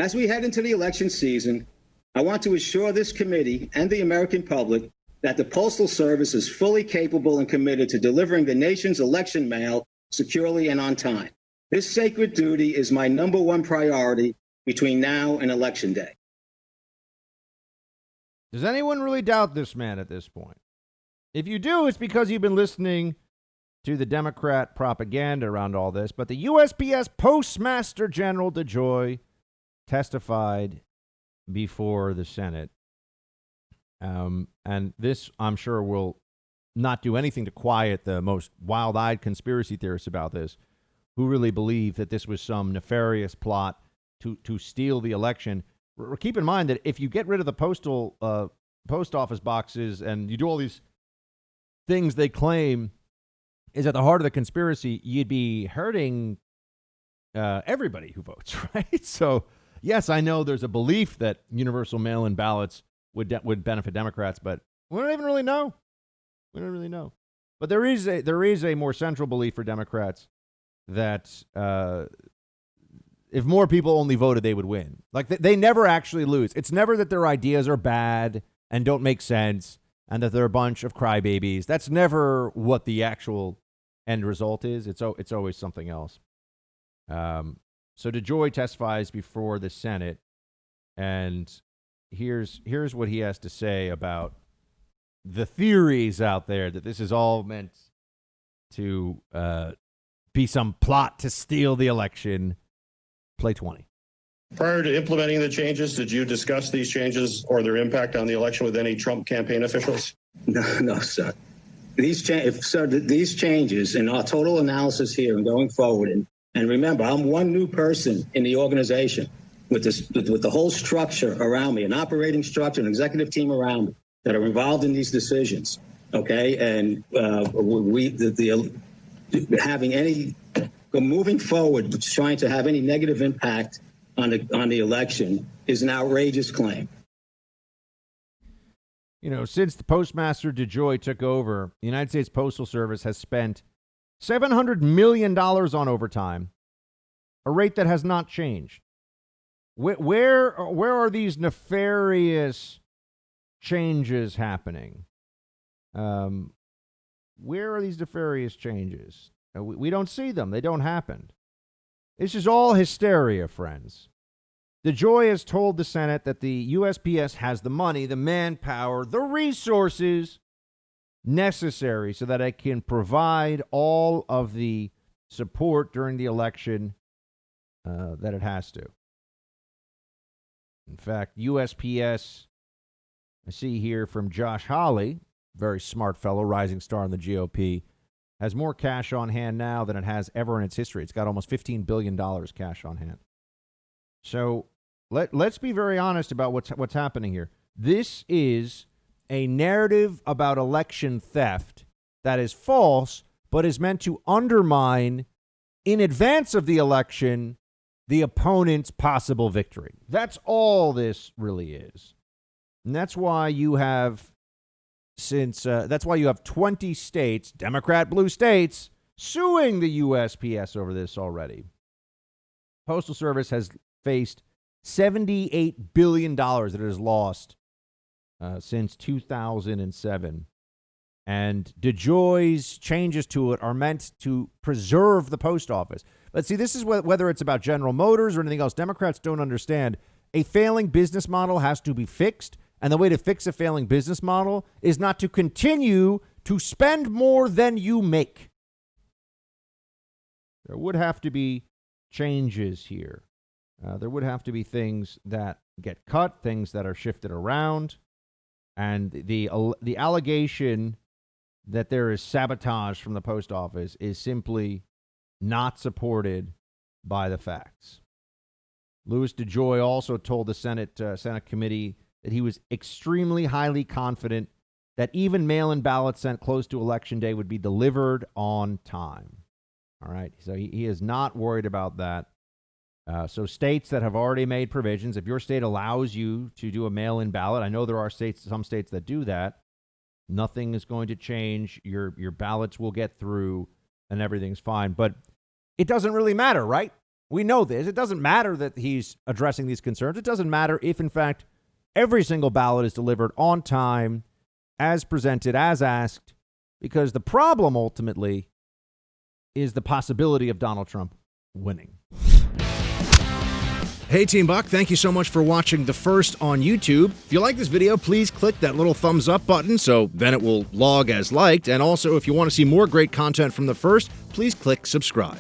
As we head into the election season, I want to assure this committee and the American public that the Postal Service is fully capable and committed to delivering the nation's election mail securely and on time. This sacred duty is my number one priority between now and Election Day. Does anyone really doubt this man at this point? If you do, it's because you've been listening to the Democrat propaganda around all this. But the USPS Postmaster General DeJoy testified before the Senate. And this, I'm sure, will not do anything to quiet the most wild-eyed conspiracy theorists about this, who really believe that this was some nefarious plot to steal the election. Keep in mind that if you get rid of the post office boxes and you do all these things they claim is at the heart of the conspiracy, you'd be hurting everybody who votes, right? So, yes, I know there's a belief that universal mail-in ballots would benefit Democrats, but we don't even really know. We don't really know. But there is a more central belief for Democrats that if more people only voted, they would win. Like they never actually lose. It's never that their ideas are bad and don't make sense and that they're a bunch of crybabies. That's never what the actual end result is. It's always something else. So DeJoy testifies before the Senate, and here's what he has to say about the theories out there that this is all meant to be some plot to steal the election. Play 20. Prior to implementing the changes, did you discuss these changes or their impact on the election with any Trump campaign officials? No, sir. These changes in our total analysis here and going forward, and remember, I'm one new person in the organization with the whole structure around me, an operating structure, an executive team around me that are involved in these decisions. Okay, and moving forward, trying to have any negative impact on the election is an outrageous claim. You know, since the Postmaster DeJoy took over, the United States Postal Service has spent $700 million on overtime, a rate that has not changed. Where are these nefarious changes happening? Where are these nefarious changes? We don't see them. They don't happen. This is all hysteria, friends. DeJoy has told the Senate that the USPS has the money, the manpower, the resources necessary so that it can provide all of the support during the election that it has to. In fact, USPS, I see here from Josh Hawley, very smart fellow, rising star in the GOP, has more cash on hand now than it has ever in its history. It's got almost $15 billion cash on hand. So let's be very honest about what's happening here. This is a narrative about election theft that is false, but is meant to undermine, in advance of the election, the opponent's possible victory. That's all this really is. And that's why you have 20 states, Democrat blue states, suing the USPS over this already. Postal Service has faced $78 billion that it has lost since 2007. And DeJoy's changes to it are meant to preserve the post office. But see, this is whether it's about General Motors or anything else, Democrats don't understand. A failing business model has to be fixed. And the way to fix a failing business model is not to continue to spend more than you make. There would have to be changes here. There would have to be things that get cut, things that are shifted around. And the allegation that there is sabotage from the post office is simply not supported by the facts. Louis DeJoy also told the Senate committee that he was extremely highly confident that even mail-in ballots sent close to Election Day would be delivered on time. All right, so he is not worried about that. So states that have already made provisions, if your state allows you to do a mail-in ballot, I know there are some states that do that, nothing is going to change. Your ballots will get through and everything's fine. But it doesn't really matter, right? We know this. It doesn't matter that he's addressing these concerns. It doesn't matter if, in fact, every single ballot is delivered on time, as presented, as asked, because the problem ultimately is the possibility of Donald Trump winning. Hey, Team Buck, thank you so much for watching The First on YouTube. If you like this video, please click that little thumbs up button so then it will log as liked. And also, if you want to see more great content from The First, please click subscribe.